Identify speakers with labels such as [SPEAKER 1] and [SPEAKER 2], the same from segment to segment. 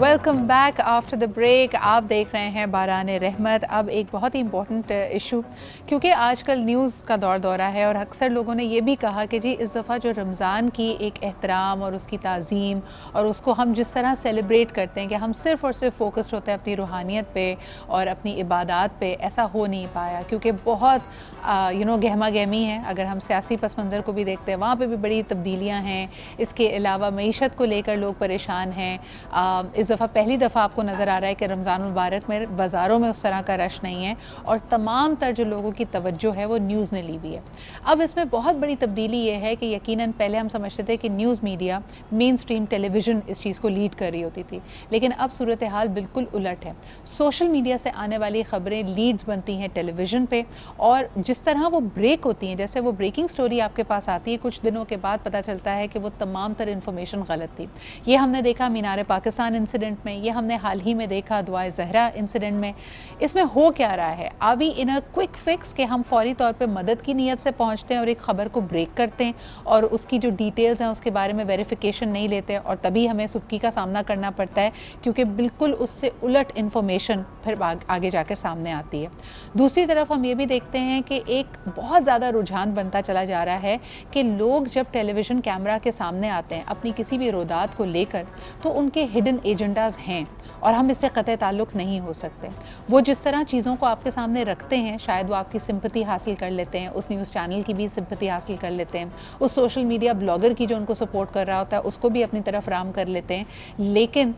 [SPEAKER 1] Welcome back after the break. आप देख रहे हैं बारान रहमत। अब एक बहुत ही इम्पॉर्टेंट इशू, क्योंकि आजकल न्यूज़ का दौरा है और अक्सर लोगों ने ये भी कहा कि जी इस दफ़ा जो रमज़ान की एक एहतराम और उसकी ताज़ीम और उसको हम जिस तरह सेलिब्रेट करते हैं कि हम सिर्फ़ और सिर्फ फोकस्ड होते हैं अपनी रूहानियत पे और अपनी इबादत पे, ऐसा हो नहीं पाया क्योंकि बहुत गहमा गहमी है। अगर हम सियासी पस मंज़र को भी देखते हैं, वहाँ पर भी बड़ी तब्दीलियाँ हैं। इसके अलावा मईशत को लेकर लोग परेशान हैं। इस दफ़ा पहली दफ़ा आपको नज़र आ रहा है कि रमज़ान मुबारक में बाज़ारों में उस तरह का रश नहीं है और तमाम तर जो लोगों की तवज्जो है वो न्यूज़ ने ली हुई है। अब इसमें बहुत बड़ी तब्दीली ये है कि यकीनन पहले हम समझते थे कि news media, main stream television इस चीज़ को लीड कर रही होती थी, लेकिन अब सूरत हाल बिल्कुल उलट है। सोशल मीडिया से आने वाली ख़बरें लीड्स बनती हैं टेलीविज़न पे और जिस तरह वो ब्रेक होती हैं, जैसे वो ब्रेकिंग स्टोरी आपके पास आती है, कुछ दिनों के बाद पता चलता है कि वो तमाम तर इन्फॉर्मेशन गलत थी। ये हमने देखा मीनार पाकिस्तान इंसिडेंट में, ये हमने हाल ही में देखा दुआए ज़हरा इंसिडेंट में। इसमें हो क्या रहा है? Are we in a quick fix कि हम फौरी तौर पे मदद की नीयत से पहुंचते हैं और एक ख़बर को ब्रेक करते हैं और उसकी जो डिटेल्स हैं उसके बारे में वेरिफिकेशन नहीं लेते और तभी हमें सुबकी का सामना करना पड़ता है क्योंकि बिल्कुल उससे उलट इन्फॉर्मेशन फिर आगे जाकर सामने आती है। दूसरी तरफ हम ये भी देखते हैं कि एक बहुत ज़्यादा रुझान बनता चला जा रहा है कि लोग जब टेलीविज़न कैमरा के सामने आते हैं अपनी किसी भी रोदात को लेकर, तो उनके हिडन एजेंडाज हैं और हम इससे कतई ताल्लुक़ नहीं हो सकते। वो जिस तरह चीज़ों को आपके सामने रखते हैं, शायद वो आपकी सिंपैथी हासिल कर लेते हैं, उस न्यूज़ चैनल की भी सिंपैथी हासिल कर लेते हैं, उस सोशल मीडिया ब्लॉगर की जो उनको सपोर्ट कर रहा होता है उसको भी अपनी तरफ राम कर लेते हैं, लेकिन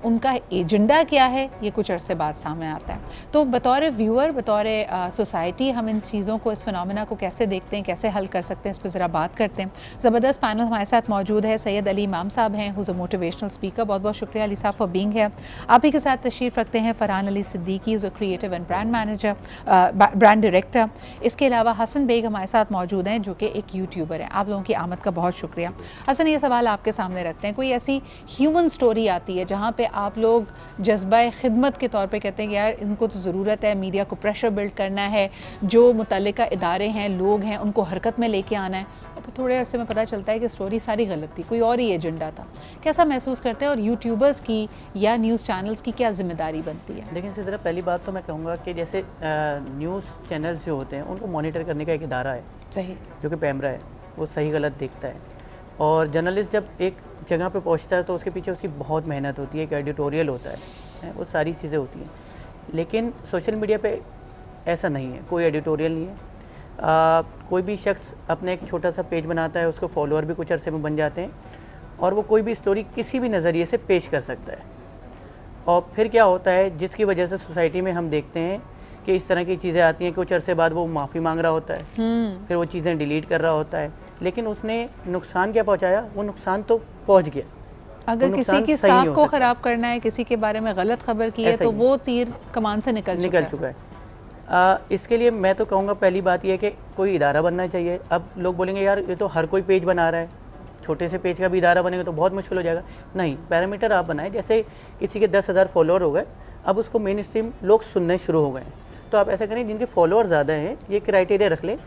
[SPEAKER 1] उनका एजेंडा क्या है ये कुछ अरसे बाद सामने आता है। तो बतौर व्यूअर, बतौर सोसाइटी हम इन चीज़ों को, इस फिनोमेना को कैसे देखते हैं, कैसे हल कर सकते हैं, इस पर ज़रा बात करते हैं। ज़बरदस्त पैनल हमारे साथ मौजूद है। सैयद अली इमाम साहब हैं, हुज़ अ मोटिवेशनल स्पीकर। बहुत बहुत शुक्रिया अली साहब फॉर बीइंग हियर। आप ही के साथ तशरीफ़ रखते हैं फ़रहान अली सिद्दीकी, जो creative and brand manager, brand director. इसके अलावा हसन बेग हमारे साथ मौजूद हैं जो कि एक यूट्यूबर हैं। आप लोगों की आमद का बहुत शुक्रिया। हसन, ये सवाल आपके सामने रखते हैं, कोई ऐसी ह्यूमन स्टोरी आती है जहाँ पे आप लोग जज्बा खिदमत के तौर पे कहते हैं कि यार इनको तो ज़रूरत है, मीडिया को प्रेशर बिल्ड करना है, जो मुतल्लिका इदारे हैं, लोग हैं, उनको हरकत में लेके आना है, और थोड़े अरसे में पता चलता है कि स्टोरी सारी गलत थी, कोई और ही एजेंडा था। कैसा महसूस करते हैं और यूट्यूबर्स की या न्यूज़ चैनल्स की क्या जिम्मेदारी बनती है?
[SPEAKER 2] देखिए इसी तरह पहली बात तो मैं कहूँगा कि जैसे न्यूज़ चैनल्स जो होते हैं उनको मॉनिटर करने का एक इदारा है,
[SPEAKER 1] सही,
[SPEAKER 2] जो कि पैमरा है, वो सही गलत देखता है। और जर्नलिस्ट जब एक जगह पे पहुंचता है तो उसके पीछे उसकी बहुत मेहनत होती है, एक एडिटोरियल होता है, वो सारी चीज़ें होती हैं। लेकिन सोशल मीडिया पे ऐसा नहीं है, कोई एडिटोरियल नहीं है। कोई भी शख्स अपने एक छोटा सा पेज बनाता है, उसको फॉलोअर भी कुछ अरसे में बन जाते हैं और वो कोई भी स्टोरी किसी भी नज़रिए से पेश कर सकता है। और फिर क्या होता है, जिसकी वजह से सोसाइटी में हम देखते हैं कि इस तरह की चीज़ें आती हैं, कुछ अरसे बाद वो माफ़ी मांग रहा होता है, फिर वो चीज़ें डिलीट कर रहा होता है, लेकिन उसने नुकसान क्या पहुंचाया? वो नुकसान तो पहुंच गया।
[SPEAKER 1] अगर किसी की साख को ख़राब करना है, किसी के बारे में गलत खबर की है, तो वो तीर कमान से निकल चुका है।
[SPEAKER 2] इसके लिए मैं तो कहूँगा पहली बात यह है कि कोई इदारा बनना चाहिए। अब लोग बोलेंगे यार ये तो हर कोई पेज बना रहा है, छोटे से पेज का भी इदारा बनेगा तो बहुत मुश्किल हो जाएगा। नहीं, पैरामीटर आप बनाएं। जैसे किसी के 10,000 फॉलोअर हो गए, अब उसको मेन स्ट्रीम लोग सुनने शुरू हो गए, तो आप ऐसा करें जिनके फॉलोअर ज़्यादा हैं, ये क्राइटेरिया रख लें,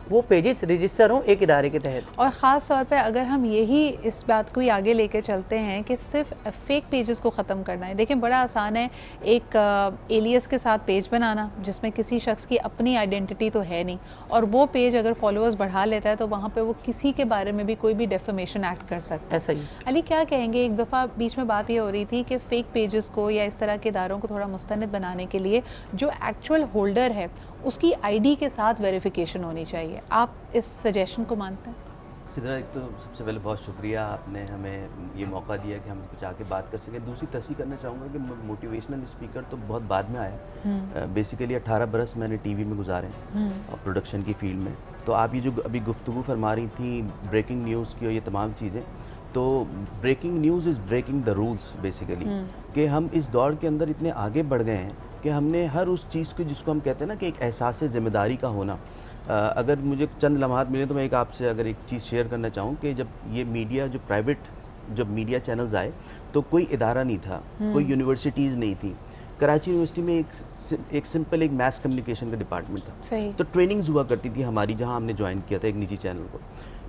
[SPEAKER 2] वो पेजेस रजिस्टर हों एक इदारे के तहत।
[SPEAKER 1] और ख़ास तौर पे अगर हम यही इस बात को ही आगे लेके चलते हैं कि सिर्फ फेक पेजेस को ख़त्म करना है। देखिए बड़ा आसान है एक एलियस के साथ पेज बनाना जिसमें किसी शख्स की अपनी आइडेंटिटी तो है नहीं, और वो पेज अगर फॉलोअर्स बढ़ा लेता है तो वहाँ पे वो किसी के बारे में भी कोई भी डेफेमेशन एक्ट कर सकता है।
[SPEAKER 2] ऐसा ही
[SPEAKER 1] अली क्या कहेंगे? एक दफ़ा बीच में बात ये हो रही थी कि फ़ेक पेजेस को या इस तरह के इदारों को थोड़ा मुस्तनद बनाने के लिए जो एक्चुअल होल्डर है उसकी आईडी के साथ वेरिफिकेशन होनी चाहिए। आप इस सजेशन को मानते हैं?
[SPEAKER 3] सिद्रा, एक तो सबसे पहले बहुत शुक्रिया, आपने हमें ये मौका दिया कि हम कुछ आके बात कर सकें। दूसरी तस्वीर करना चाहूँगा कि मोटिवेशनल स्पीकर तो बहुत बाद में आया। बेसिकली 18 बरस मैंने टीवी में गुजारे और प्रोडक्शन की फील्ड में। तो आप ये जो अभी गुफ्तगू फरमा रही थी ब्रेकिंग न्यूज़ की और ये तमाम चीज़ें, तो breaking news is breaking the rules basically, कि हम इस दौर के अंदर इतने आगे बढ़ गए हैं कि हमने हर उस चीज़ को, जिसको हम कहते हैं ना कि एक एहसास ज़िम्मेदारी का होना, अगर मुझे चंद लम्हात मिले तो मैं एक आपसे अगर एक चीज़ शेयर करना चाहूँ कि जब ये मीडिया, जो प्राइवेट जब मीडिया चैनल्स आए तो कोई इदारा नहीं था, कोई यूनिवर्सिटीज़ नहीं थी। कराची यूनिवर्सिटी में एक सिंपल एक मैस कम्युनिकेशन का डिपार्टमेंट था, तो ट्रेनिंग्स हुआ करती थी हमारी, जहाँ हमने ज्वाइन किया था एक निजी चैनल को।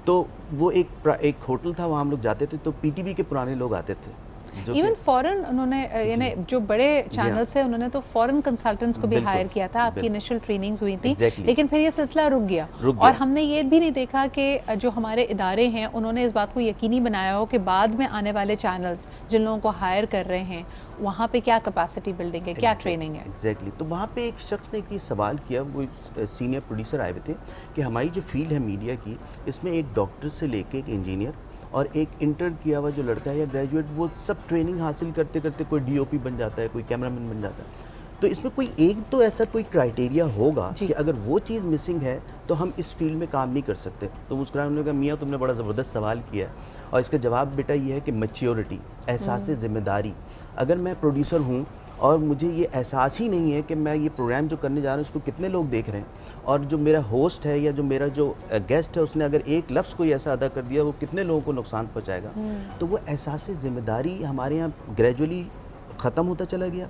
[SPEAKER 3] तो वो एक होटल था, वहाँ हम लोग जाते थे तो पीटीवी के पुराने लोग आते थे जो
[SPEAKER 1] इवन
[SPEAKER 3] कि-
[SPEAKER 1] फॉरेन उन्होंने यानी जो बड़े चैनल्स हैं उन्होंने तो फॉरेन कंसल्टेंट्स को भी
[SPEAKER 3] बिल्कुल,
[SPEAKER 1] हायर किया था, आपकी
[SPEAKER 3] बिल्कुल।
[SPEAKER 1] इनिशियल ट्रेनिंग्स हुई थी,
[SPEAKER 3] Exactly.
[SPEAKER 1] लेकिन फिर ये सिलसिला रुक गया।
[SPEAKER 3] रुक
[SPEAKER 1] और
[SPEAKER 3] गया।
[SPEAKER 1] हमने ये भी नहीं देखा कि जो हमारे इदारे हैं उन्होंने इस बात को यकीनी बनाया हो कि बाद में आने वाले चैनल्स जिन लोगों को हायर कर रहे हैं वहाँ पे क्या कैपेसिटी बिल्डिंग है, क्या ट्रेनिंग है।
[SPEAKER 3] एग्जैक्टली तो वहाँ पे एक शख्स ने एक सवाल किया, वो सीनियर प्रोड्यूसर आए हुए थे कि हमारी जो फील्ड है मीडिया की, इसमें एक डॉक्टर से लेके एक इंजीनियर और एक इंटर्न किया हुआ जो लड़का है या ग्रेजुएट, वो सब ट्रेनिंग हासिल करते करते कोई डीओपी बन जाता है, कोई कैमरामैन बन जाता है। तो इसमें कोई एक तो ऐसा कोई क्राइटेरिया होगा
[SPEAKER 1] जी।
[SPEAKER 3] कि अगर वो चीज़ मिसिंग है तो हम इस फील्ड में काम नहीं कर सकते। तो मुस्कुराए उन्होंने कहा, मियाँ तुमने बड़ा ज़बरदस्त सवाल किया है, और इसका जवाब बेटा ये है कि मैच्योरिटी, एहसास ज़िम्मेदारी। अगर मैं प्रोड्यूसर हूँ और मुझे ये एहसास ही नहीं है कि मैं ये प्रोग्राम जो करने जा रहा हूँ उसको कितने लोग देख रहे हैं, और जो मेरा होस्ट है या जो मेरा जो गेस्ट है उसने अगर एक लफ्ज़ कोई ऐसा अदा कर दिया वो कितने लोगों को नुकसान पहुँचाएगा, तो वो एहसास ज़िम्मेदारी हमारे यहाँ ग्रेजुअली ख़त्म होता चला गया।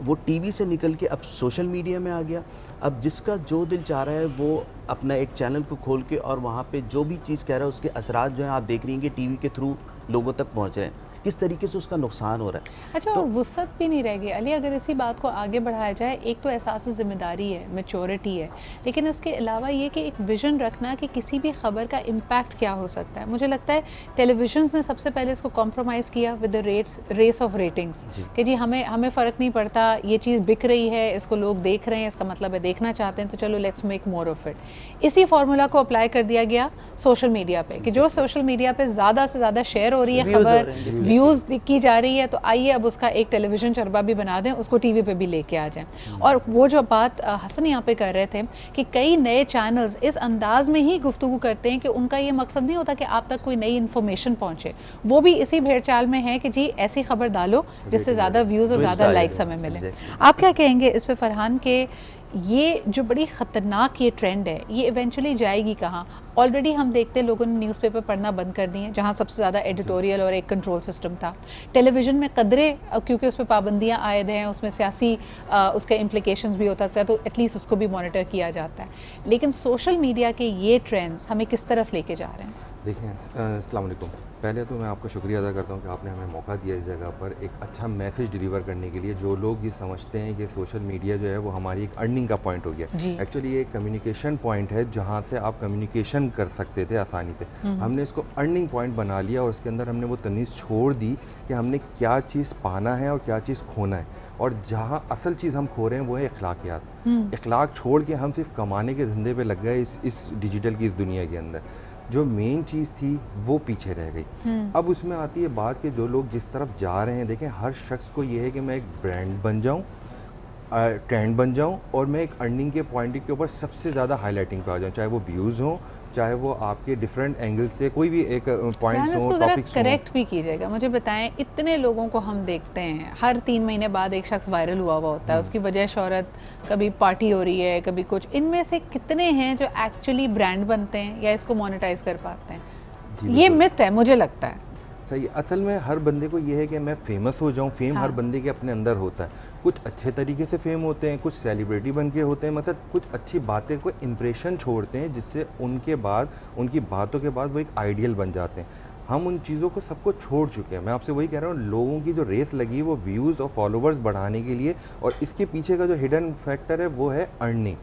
[SPEAKER 3] वो टीवी से निकल के अब सोशल मीडिया में आ गया। अब जिसका जो दिल चाह रहा है वो अपना एक चैनल को खोल के और वहाँ पे जो भी चीज़ कह रहा है उसके असरात जो हैं आप देख रही हैं कि टीवी के थ्रू लोगों तक पहुँच रहे हैं, किस तरीके से उसका नुकसान हो रहा है।
[SPEAKER 1] अच्छा, और वुसअत भी नहीं रह गई अली, अगर इसी बात को आगे बढ़ाया जाए। एक तो एहसास ज़िम्मेदारी है, मैच्योरिटी है, लेकिन उसके अलावा ये कि एक विजन रखना कि किसी भी खबर का इम्पैक्ट क्या हो सकता है। मुझे लगता है टेलीविजन ने सबसे पहले इसको कॉम्प्रोमाइज़ किया with the race of ratings कि जी हमें फ़र्क नहीं पड़ता, ये चीज़ बिक रही है, इसको लोग देख रहे हैं, इसका मतलब है देखना चाहते हैं, तो चलो let's make more of it. इसी फार्मूला को अप्लाई कर दिया गया सोशल मीडिया पे कि जो सोशल मीडिया पे ज़्यादा से ज़्यादा शेयर हो रही है
[SPEAKER 2] Views हो
[SPEAKER 1] खबर,
[SPEAKER 2] रहे हैं,
[SPEAKER 1] व्यूज़ की जा रही है, तो आइए अब उसका एक टेलीविज़न चरबा भी बना दें, उसको टीवी पे भी लेके आ जाएं। और वो जो बात हसन यहाँ पे कर रहे थे कि कई नए चैनल्स इस अंदाज में ही गुफ्तगू करते हैं कि उनका ये मकसद नहीं होता कि आप तक कोई नई इन्फॉर्मेशन पहुँचे, वो भी इसी भेड़चाल में है कि जी ऐसी खबर डालो जिससे ज़्यादा व्यूज़ और
[SPEAKER 3] Twist
[SPEAKER 1] ज़्यादा
[SPEAKER 3] आ
[SPEAKER 1] लाइक्स
[SPEAKER 3] जाएगा।
[SPEAKER 1] हमें मिलें।
[SPEAKER 3] Exactly.
[SPEAKER 1] आप क्या कहेंगे इस पे फरहान के ये जो बड़ी ख़तरनाक ये ट्रेंड है ये इवेंचुअली जाएगी कहाँ? ऑलरेडी हम देखते हैं लोगों ने न्यूज़पेपर पढ़ना बंद कर दिए, जहाँ सबसे ज़्यादा एडिटोरियल और एक कंट्रोल सिस्टम था। टेलीविज़न में कदरे क्योंकि उस पर पाबंदियाँ आयद हैं, उसमें सियासी उसके इम्प्लिकेशंस भी हो सकता है, तो एटलीस्ट उसको भी मॉनिटर किया जाता है। लेकिन सोशल मीडिया के ये ट्रेंड्स हमें किस तरफ लेके जा रहे हैं?
[SPEAKER 4] देखिए, अस्सलाम वालेकुम। पहले तो मैं आपका शुक्रिया अदा करता हूँ कि आपने हमें मौका दिया इस जगह पर एक अच्छा मैसेज डिलीवर करने के लिए। जो लोग ये समझते हैं कि सोशल मीडिया जो है वो हमारी एक अर्निंग का पॉइंट हो गया, एक्चुअली ये एक कम्युनिकेशन पॉइंट है जहाँ से आप कम्युनिकेशन कर सकते थे आसानी से। हमने इसको अर्निंग पॉइंट बना लिया और उसके अंदर हमने वो तमीज़ छोड़ दी कि हमने क्या चीज़ पाना है और क्या चीज़ खोना है, और जहाँ असल चीज़ हम खो रहे हैं वो है अखलाकियात। अखलाक छोड़ के हम सिर्फ कमाने के धंधे पे लग गए इस डिजिटल की इस दुनिया के अंदर। जो मेन चीज़ थी वो पीछे रह गई। अब उसमें आती है बात कि जो लोग जिस तरफ जा रहे हैं, देखें हर शख्स को ये है कि मैं एक ब्रांड बन जाऊं, ट्रेंड बन जाऊं और मैं एक अर्निंग के पॉइंट के ऊपर सबसे ज़्यादा हाईलाइटिंग पे आ जाऊं, चाहे वो व्यूज़ हों, चाहे वो आपके डिफरेंट एंगल से कोई भी एक पॉइंट्स हो,
[SPEAKER 1] इसको ज़रा
[SPEAKER 4] टॉपिक्स हों।
[SPEAKER 1] करेक्ट भी कीजिएगा, मुझे बताएं, इतने लोगों को हम देखते हैं, हर 3 महीने बाद एक शख्स वायरल हुआ होता है, उसकी वजह शोहरत, कभी पार्टी हो रही है, कभी कुछ, इनमें से कितने हैं जो एक्चुअली ब्रांड बनते हैं या इसको मोनेटाइज कर पाते हैं? ये मिथ है मुझे लगता है।
[SPEAKER 4] सही, असल में हर बंदे को ये है कि मैं फेमस हो जाऊं। फेम हर बंदे के अपने अंदर होता है। कुछ अच्छे तरीके से फेम होते हैं, कुछ सेलिब्रिटी बन के होते हैं, मतलब कुछ अच्छी बातें को इम्प्रेशन छोड़ते हैं जिससे उनके बाद उनकी बातों के बाद वो एक आइडियल बन जाते हैं। हम उन चीज़ों को सबको छोड़ चुके हैं। मैं आपसे वही कह रहा हूँ, लोगों की जो रेस लगी वो व्यूज़ और फॉलोवर्स बढ़ाने के लिए, और इसके पीछे का जो हिडन फैक्टर है वो है अर्निंग।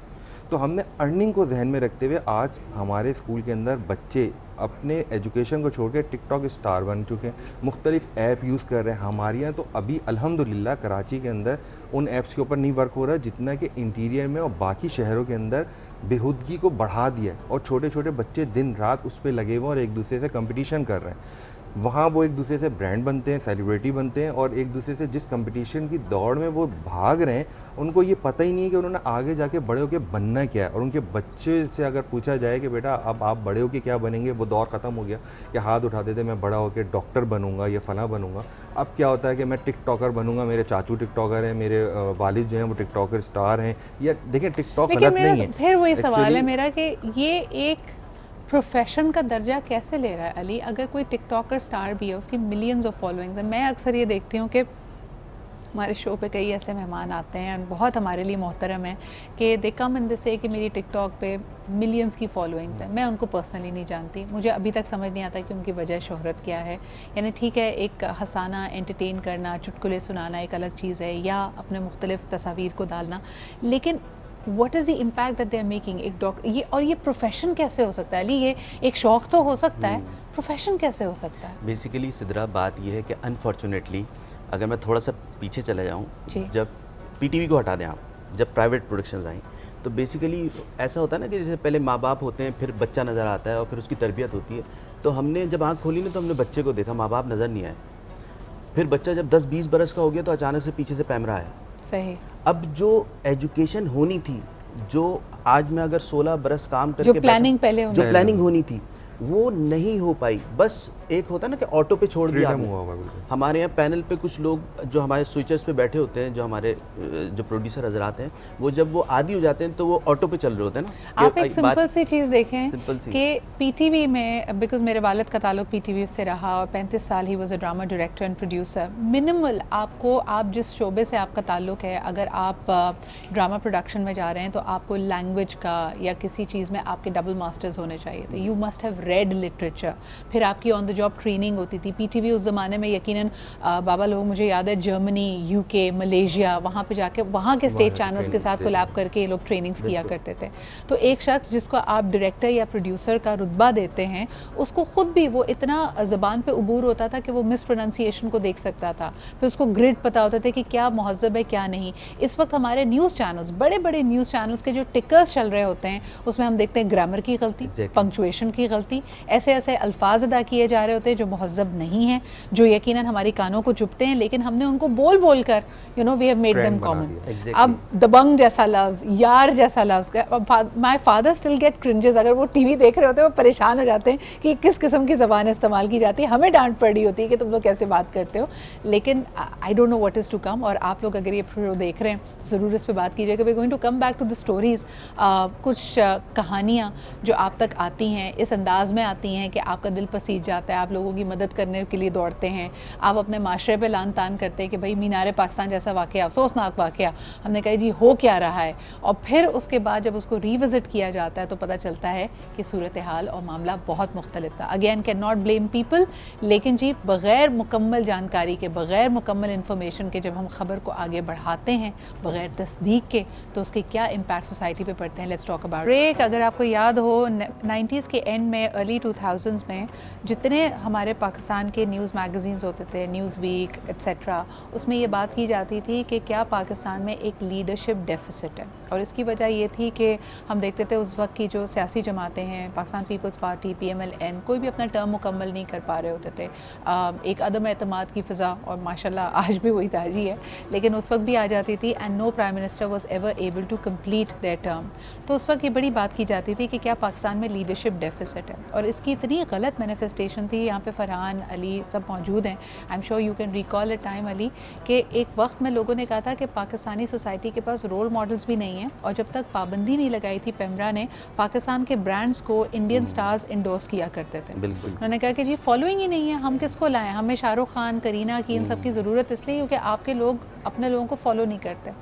[SPEAKER 4] तो हमने अर्निंग को जहन में रखते हुए आज हमारे स्कूल के अंदर बच्चे अपने एजुकेशन को छोड़ के टिकटॉक स्टार बन चुके हैं, मुख्तलिफ ऐप यूज़ कर रहे हैं। हमारे यहाँ तो अभी अल्हम्दुलिल्लाह कराची के अंदर उन ऐप्स के ऊपर नहीं वर्क हो रहा जितना कि इंटीरियर में और बाकी शहरों के अंदर बेहूदगी को बढ़ा दिया है, और छोटे छोटे बच्चे दिन रात उस पर लगे हुए और एक दूसरे से कंपटीशन कर रहे हैं। वहाँ वो एक दूसरे से ब्रांड बनते हैं, सेलिब्रिटी बनते हैं, और एक दूसरे से जिस कंपटीशन की दौड़ में वो भाग रहे हैं उनको ये पता ही नहीं है कि उन्होंने आगे जाके बड़े होकर बनना क्या है। और उनके बच्चे से अगर पूछा जाए कि बेटा अब आप बड़े होकर क्या बनेंगे, वो दौर ख़त्म हो गया कि हाथ उठाते थे मैं बड़ा होकर डॉक्टर बनूंगा या फला बनूंगा। अब क्या होता है कि मैं टिकटॉकर बनूंगा, मेरे चाचू टिकटॉकर हैं, मेरे वालिद जो हैं वो टिकटॉकर स्टार हैं। या देखें, टिकटॉक गलत नहीं है।
[SPEAKER 1] फिर वही सवाल है मेरा कि ये एक प्रोफेशन का दर्जा कैसे ले रहा है अली? अगर कोई टिकटॉकर स्टार भी है, उसकी मिलियंस ऑफ फॉलोइंग्स है, मैं अक्सर ये देखती हूँ कि हमारे शो पे कई ऐसे मेहमान आते हैं और बहुत हमारे लिए मोहतरम है कि दे कम इन द से कि मेरी टिकटॉक पे मिलियंस की फॉलोइंग्स है। मैं उनको पर्सनली नहीं जानती, मुझे अभी तक समझ नहीं आता कि उनकी वजह शोहरत क्या है। यानी ठीक है, एक हंसाना, एंटरटेन करना, चुटकुले सुनाना एक अलग चीज़ है, या अपने मुख्तलिफ तस्वीर को डालना, लेकिन what is the impact that they are making. एक डॉक्टर ये, और ये प्रोफेशन कैसे हो सकता है अली? ये एक शौक़ तो हो सकता है, प्रोफेशन कैसे हो सकता है?
[SPEAKER 3] बेसिकली सिद्रा बात यह है कि अनफॉर्चुनेटली अगर मैं थोड़ा सा पीछे चले जाऊँ, जब पीटीवी को हटा दें आप, जब प्राइवेट प्रोडक्शंस आई, तो बेसिकली ऐसा होता है ना कि जैसे पहले माँ बाप होते हैं, फिर बच्चा नज़र आता है और फिर उसकी तरबियत होती है। तो हमने जब आँख खोली ना तो हमने बच्चे को देखा, माँ बाप नज़र नहीं आए। फिर बच्चा जब 10-20 बरस का हो गया तो अचानक से पीछे से कैमरा आया।
[SPEAKER 1] सही।
[SPEAKER 3] अब जो एजुकेशन होनी थी, जो आज मैं अगर 16 बरस काम करके
[SPEAKER 1] जो प्लानिंग पहले
[SPEAKER 3] जो प्लानिंग होनी थी वो नहीं हो पाई। बस एक होता है ना कि ऑटो पे छोड़ दिया आपने। हमारे यहाँ पैनल पे कुछ लोग जो हमारे स्विचर्स पे बैठे होते हैं, जो हमारे जो प्रोड्यूसर हजरात हैं, वो जब वो आदी हो जाते हैं तो वो ऑटो पे चल रहे होते हैं ना।
[SPEAKER 1] आप एक सिंपल सी चीज़ देखें कि पीटीवी में, बिकॉज मेरे वालिद का ताल्लुक पीटीवी से रहा और 35 साल he was a drama director and producer. Minimal आपको, आप जिस शोबे से आपका ताल्लुक है, अगर आप ड्रामा प्रोडक्शन में जा रहे हैं तो आपको लैंग्वेज का या किसी चीज़ में आपके डबल मास्टर्स होने चाहिए थे। You must have read literature. फिर आपकी ऑन द जॉब ट्रेनिंग होती थी। पीटीवी उस ज़माने में यकीनन बाबा लोग, मुझे याद है, जर्मनी, यूके, मलेशिया, वहाँ पे जाके वहाँ के स्टेट चैनल्स के साथ कोलैब करके ये लोग ट्रेनिंग्स किया करते थे। तो एक शख्स जिसको आप डायरेक्टर या प्रोड्यूसर का रुतबा देते हैं, उसको खुद भी वो इतना ज़बान पे उबूर होता था कि वो मिस प्रोनाउंसिएशन को देख सकता था। फिर उसको ग्रिड पता होता था कि क्या मुहज़्ज़ब है क्या नहीं। इस वक्त हमारे न्यूज़ चैनल्स, बड़े बड़े न्यूज़ चैनल्स के जो टिकर्स चल रहे होते हैं, उसमें हम देखते हैं ग्रामर की गलती, पंक्चुएशन की गलती, ऐसे ऐसे अल्फाज अदा किए जा रहे होते हैं जो मुहज़्ज़ब नहीं हैं, जो यकीनन हमारी कानों को चुभते हैं, लेकिन हमने उनको बोल बोल कर we have made them common. अब दबंग जैसा लफ्ज़, यार जैसा लफ्ज़, my father still get cringes. अगर वो टीवी देख रहे होते हैं वो परेशान हो जाते हैं कि किस किस्म की ज़बान इस्तेमाल की जाती है। हमें डांट पड़ी होती है कि तुम लोग कैसे बात करते हो, लेकिन I don't know what is to come. और आप लोग अगर ये शो देख रहे हैं तो ज़रूर इस पर बात कीजिएगा। We going to come back to the stories. कुछ कहानियाँ जो आप तक आती हैं इस अंदाज में आती हैं कि आपका दिल पसीज जाता है, आप लोगों की मदद करने के लिए दौड़ते हैं, आप अपने माशरे पे लान तान करते हैं कि भाई मीनार पाकिस्तान जैसा वाक़या, अफसोसनाक वाक़या, हमने कहा जी हो क्या रहा है। और फिर उसके बाद जब उसको रिविज़िट किया जाता है तो पता चलता है कि सूरत हाल और मामला बहुत मुख्तलिफ था। Again can not blame people, लेकिन जी बग़ैर मुकम्मल जानकारी के, बग़ैर मुकम्मल इन्फॉर्मेशन के जब हम ख़बर को आगे बढ़ाते हैं, बग़ैर तस्दीक के, तो उसके क्या इम्पैक्ट सोसाइटी पे पड़ते हैं। Let's talk about break. अगर आपको याद हो 90s के एंड में, अर्ली 2000s में जितने हमारे पाकिस्तान के न्यूज़ मैगज़ीन्स होते थे, न्यूज़ वीक एट्सेट्रा, उसमें ये बात की जाती थी कि क्या पाकिस्तान में एक लीडरशिप डेफिसिट है। और इसकी वजह ये थी कि हम देखते थे उस वक्त की जो सियासी जमातें हैं, पाकिस्तान पीपल्स पार्टी, PMLN, कोई भी अपना टर्म मुकम्मल नहीं कर पा रहे होते थे। एक अदम एतमाद की फ़िज़ा, और माशाल्लाह आज भी वही ताजी है, लेकिन उस वक्त भी आ जाती थी। And no prime minister was ever able to complete their term. तो उस वक्त ये बड़ी बात की जाती थी कि क्या पाकिस्तान में लीडरशिप डेफिसिट है। और इसकी इतनी गलत मैनिफेस्टेशन थी। यहाँ पे फरहान, अली सब मौजूद हैं, I am sure you can recall a time Ali, कि एक वक्त में लोगों ने कहा था कि पाकिस्तानी सोसाइटी के पास रोल मॉडल्स भी नहीं हैं। और जब तक पाबंदी नहीं लगाई थी पेमरा ने, पाकिस्तान के ब्रांड्स को इंडियन स्टार्स इंडोर्स किया करते थे। उन्होंने कहा कि जी फॉलोइंग ही नहीं है, हम किसको लाएं, हमें शाहरुख खान, करीना की, इन सब की ज़रूरत इसलिए क्योंकि आपके लोग अपने लोगों को फॉलो नहीं करते।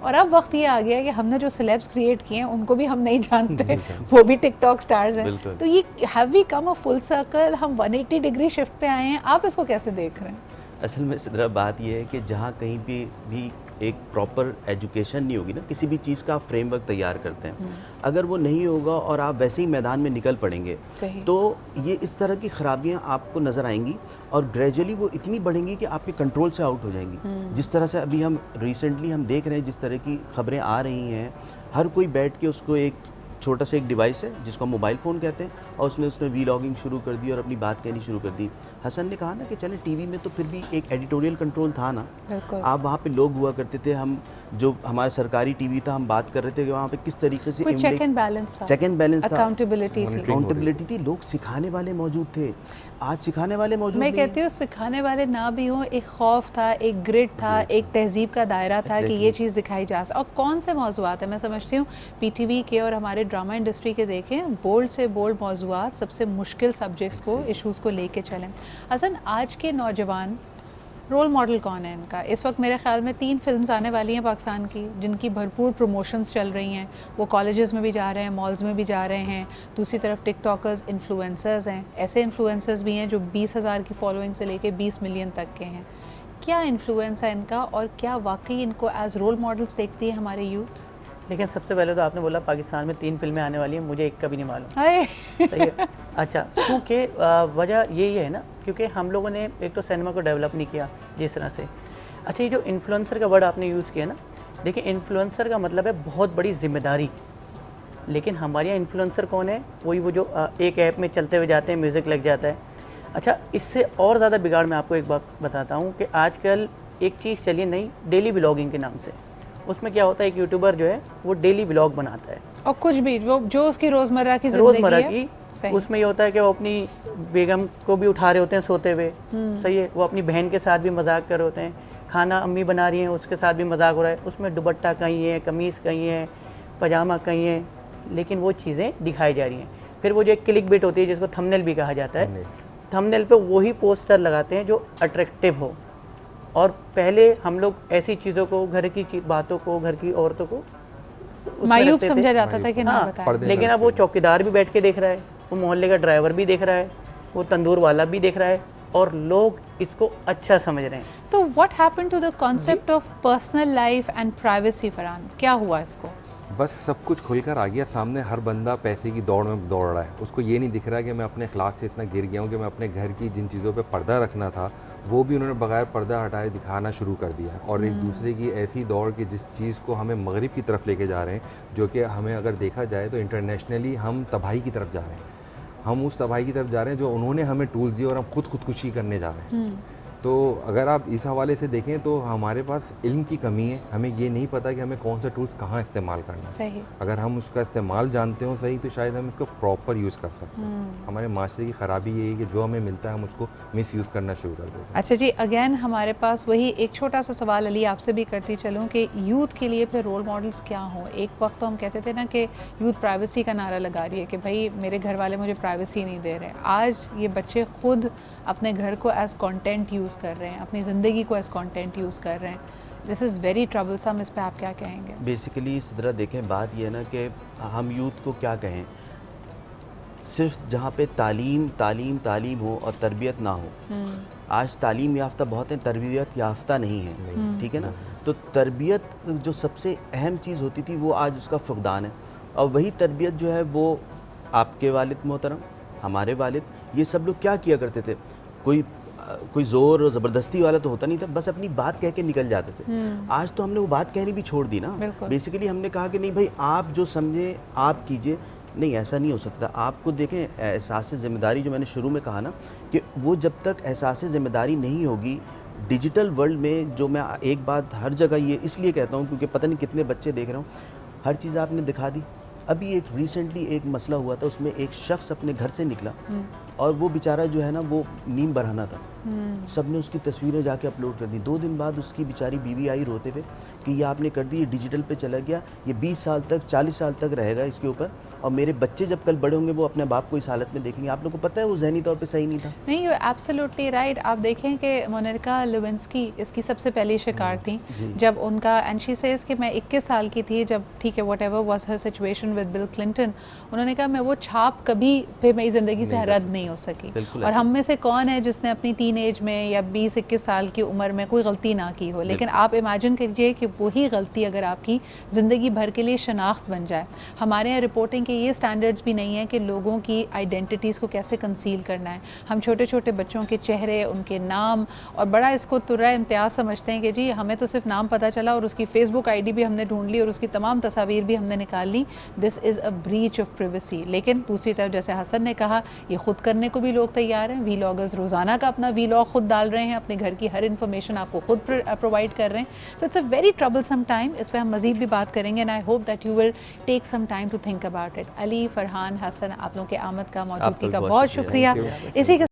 [SPEAKER 1] और अब वक्त ये आ गया है कि हमने जो सेलेब्स क्रिएट किए हैं उनको भी हम नहीं जानते, वो भी टिकटॉक स्टार्स हैं। तो ये have we come a full circle, हम 180 डिग्री शिफ्ट पे आए हैं। आप इसको कैसे देख रहे हैं?
[SPEAKER 3] असल में सिद्रा बात यह है कि जहाँ कहीं पे भी एक प्रॉपर एजुकेशन नहीं होगी ना, किसी भी चीज़ का फ्रेमवर्क तैयार करते हैं, अगर वो नहीं होगा और आप वैसे ही मैदान में निकल पड़ेंगे तो ये इस तरह की ख़राबियाँ आपको नज़र आएंगी और ग्रेजुअली वो इतनी बढ़ेंगी कि आपके कंट्रोल से आउट हो जाएंगी। जिस तरह से अभी हम रिसेंटली हम देख रहे हैं, जिस तरह की ख़बरें आ रही हैं, हर कोई बैठ के उसको एक छोटा सा एक डिवाइस है जिसको हम मोबाइल फ़ोन कहते हैं, और उसने वीलॉगिंग शुरू कर दी और अपनी बात कहनी शुरू कर दी। हसन ने कहा ना कि चले टीवी में तो फिर भी एक एडिटोरियल कंट्रोल था ना, आप वहाँ पे लोग हुआ करते थे, हम जो हमारा सरकारी टीवी था हम बात कर रहे थे कि वहाँ पे किस तरीके से
[SPEAKER 1] चेक एंड बैलेंस था,
[SPEAKER 3] अकाउंटेबिलिटी थी, लोग सिखाने वाले मौजूद थे। आज सिखाने वाले मौजूद
[SPEAKER 1] मैं कहती हूँ सिखाने वाले ना भी हों, एक खौफ था, एक ग्रिड था, एक तहजीब का दायरा था कि ये चीज़ दिखाई जा सकती। और कौन से मौज़ूआत है, मैं समझती हूँ PTV के और हमारे ड्रामा इंडस्ट्री के देखें, बोल्ड से बोल्ड मौज़ूआत, सबसे मुश्किल सब्जेक्ट्स को, इशूज़ को लेके चलें। हसन, आज के नौजवान रोल मॉडल कौन है इनका? इस वक्त मेरे ख्याल में 3 फिल्म्स आने वाली हैं पाकिस्तान की, जिनकी भरपूर प्रमोशंस चल रही हैं। वो कॉलेजेस में भी जा रहे हैं, मॉल्स में भी जा रहे हैं। दूसरी तरफ टिकटॉकर्स, इन्फ्लुएंसर्स हैं, ऐसे इन्फ्लुएंसर्स भी हैं जो 20,000 की फॉलोइंग से लेके 20 मिलियन तक के हैं। क्या इन्फ्लुएंस है इनका और क्या वाकई इनको एज रोल मॉडल्स देखती है हमारे यूथ?
[SPEAKER 2] लेकिन सबसे पहले तो आपने बोला पाकिस्तान में 3 फिल्में आने वाली हैं, मुझे एक का भी नहीं मालूम।
[SPEAKER 1] हाय
[SPEAKER 2] सही है। अच्छा, क्योंकि वजह यही है ना, क्योंकि हम लोगों ने एक तो सिनेमा को डेवलप नहीं किया जिस तरह से। अच्छा, ये जो इन्फ्लुएंसर का वर्ड आपने यूज़ किया ना, देखिए इन्फ्लुएंसर का मतलब है बहुत बड़ी जिम्मेदारी। लेकिन हमारे यहाँ इन्फ्लुएंसर कौन है? वही वो जो एक ऐप में चलते हुए जाते हैं, म्यूज़िक लग जाता है। अच्छा, इससे और ज़्यादा बिगाड़ मैं आपको एक बात बताता हूँ कि आजकल एक चीज़ चली नई, डेली ब्लॉगिंग के नाम से। उसमें क्या होता है, एक यूट्यूबर जो है वो डेली ब्लॉग बनाता है
[SPEAKER 1] और कुछ भी वो जो उसकी रोज़मर्रा की ज़िंदगी
[SPEAKER 2] रोज़मर्रा
[SPEAKER 1] है,
[SPEAKER 2] की।
[SPEAKER 1] सही।
[SPEAKER 2] उसमें ये होता है कि वो अपनी बेगम को भी उठा रहे होते हैं सोते हुए, सही है। वो अपनी बहन के साथ भी मजाक कर रहे होते हैं, खाना अम्मी बना रही हैं उसके साथ भी मजाक हो रहा है। उसमें दुपट्टा कहीं है, कमीज़ कहीं है, पजामा कहीं है, लेकिन वो चीज़ें दिखाई जा रही हैं। फिर वो जो एक क्लिक बिट होती है जिसको थंबनेल भी कहा जाता है, थंबनेल पे वही पोस्टर लगाते हैं जो अट्रैक्टिव हो। और पहले हम लोग ऐसी चीज़ों को, घर की बातों को, घर की औरतों को उसमें
[SPEAKER 1] मायूब
[SPEAKER 2] रखते थे।
[SPEAKER 1] समझा जाता था कि ना
[SPEAKER 2] हाँ,
[SPEAKER 1] बताएं।
[SPEAKER 2] लेकिन अब वो चौकीदार भी बैठ के देख रहा है, वो मोहल्ले का ड्राइवर भी देख रहा है, वो तंदूर वाला भी देख रहा है, और लोग इसको अच्छा समझ रहे हैं।
[SPEAKER 1] तो what happened to the concept of personal life and privacy Farhan? क्या हुआ इसको?
[SPEAKER 4] बस सब कुछ खुलकर आ गया सामने। हर बंदा पैसे की दौड़ में दौड़ रहा है। उसको ये नहीं दिख रहा कि मैं अपने अखलाक से इतना गिर गया हूँ कि मैं अपने घर की जिन चीज़ों पे पर्दा रखना था वो भी उन्होंने बगैर पर्दा हटाए दिखाना शुरू कर दिया। और एक दूसरे की ऐसी दौड़ की जिस चीज़ को हमें मगरिब की तरफ लेके जा रहे हैं, जो कि हमें अगर देखा जाए तो इंटरनेशनली हम तबाही की तरफ जा रहे हैं। हम उस तबाही की तरफ जा रहे हैं जो उन्होंने हमें टूल्स दिए और हम खुदकुशी करने जा रहे हैं। तो अगर आप इस हवाले से देखें तो हमारे पास इल्म की कमी है। हमें ये नहीं पता कि हमें कौन सा टूल्स कहाँ इस्तेमाल करना है।
[SPEAKER 1] सही।
[SPEAKER 4] अगर हम उसका इस्तेमाल जानते हो सही तो शायद हम इसको प्रॉपर यूज़ कर सकते हैं। हमारे माशरे की ख़राबी यही है कि जो हमें मिलता है हम उसको मिस यूज़ करना शुरू कर देते हैं।
[SPEAKER 1] अच्छा जी, अगेन हमारे पास वही एक छोटा सा सवाल अली आपसे भी करती चलूँ कि यूथ के लिए फिर रोल मॉडल्स क्या हों? एक वक्त तो हम कहते थे ना कि यूथ प्राइवेसी का नारा लगा रही है कि भाई मेरे घर वाले मुझे प्राइवेसी नहीं दे रहे। आज ये बच्चे खुद अपने घर को एज कंटेंट यूज़ कर रहे हैं, अपनी ज़िंदगी को एज कंटेंट यूज़ कर रहे हैं। This is very troublesome. इस पे आप क्या कहेंगे?
[SPEAKER 3] बेसिकली इस तरह देखें, बात यह है ना कि हम यूथ को क्या कहें, सिर्फ जहाँ पे तालीम तालीम तालीम हो और तरबियत ना हो। आज तालीम याफ्ता बहुत हैं, तरबियत याफ्ता नहीं है, ठीक है ना। तो तरबियत जो सबसे अहम चीज़ होती थी वो आज उसका फुकदान है। और वही तरबियत जो है वो आपके वालिद मोहतरम, हमारे वालिद, ये सब लोग क्या किया करते थे, कोई ज़ोर और ज़बरदस्ती वाला तो होता नहीं था, बस अपनी बात कह के निकल जाते थे। आज तो हमने वो बात कहनी भी छोड़ दी ना। बेसिकली हमने कहा कि नहीं भाई, आप जो समझे आप कीजिए। नहीं, ऐसा नहीं हो सकता। आपको देखें, एहसास ज़िम्मेदारी जो मैंने शुरू में कहा ना, कि वो जब तक एहसास ज़िम्मेदारी नहीं होगी डिजिटल वर्ल्ड में, जो मैं एक बात हर जगह ये इसलिए कहता हूँ क्योंकि पता नहीं कितने बच्चे देख रहा हूँ, हर चीज़ आपने दिखा दी। अभी एक रिसेंटली एक मसला हुआ था, उसमें एक शख्स अपने घर से निकला और वो बेचारा जो है ना वो नीम बरहाना था। सब ने उसकी तस्वीरें जाके अपलोड कर दी। 2 दिन बाद उसकी बेचारी बीवी आई रोते हुए कि ये आपने कर दी, ये डिजिटल पे चला गया, ये 20 साल तक 40 साल तक रहेगा इसके ऊपर, और मेरे बच्चे जब कल बड़े होंगे वो अपने बाप को इस हालत में देखेंगे। आप लोगों को पता है वो ज़हनी तौर पे सही नहीं था।
[SPEAKER 1] नहीं, यू एब्सोल्युटली राइट। आप देखें कि मोनिका लेविंस्की इसकी सबसे पहली शिकार थी जब उनका, एंड शी सेज कि मैं 21 साल की थी जब, ठीक है, whatever was her situation with bill Clinton, उन्होंने कहा मैं वो छाप कभी फिर मेरी ज़िंदगी से रद्द नहीं हो सकी। और हम में से कौन है जिसने अपनी टीनेज में या 20-21 साल की उम्र में कोई गलती ना की हो? लेकिन आप इमेजिन कीजिए कि वही गलती अगर आपकी ज़िंदगी भर के लिए शनाख्त बन जाए। हमारे यहाँ रिपोर्टिंग के ये स्टैंडर्ड्स भी नहीं है कि लोगों की आइडेंटिटीज़ को कैसे कंसील करना है। हम छोटे छोटे बच्चों के चेहरे, उनके नाम, और बड़ा इसको तुर्रा इम्तियाज़ समझते हैं कि जी हमें तो सिर्फ नाम पता चला और उसकी फेसबुक आईडी भी हमने ढूंढ ली और उसकी तमाम तस्वीर भी हमने निकाल ली। This is a breach of privacy. लेकिन दूसरी तरफ जैसे हसन ने कहा, ये खुद करने को भी लोग तैयार हैं। वीलॉगर्स रोज़ाना का अपना वीलॉग खुद डाल रहे हैं, अपने घर की हर इन्फॉर्मेशन आपको खुद प्रोवाइड कर रहे हैं। तो it's a very troublesome time. इस पर हम मज़ीद भी बात करेंगे and I hope that you will take some time to think about it. Ali, Farhan, Hasan, आप लोगों के आमद का, मौजूदगी का बहुत शुक्रिया। इसी के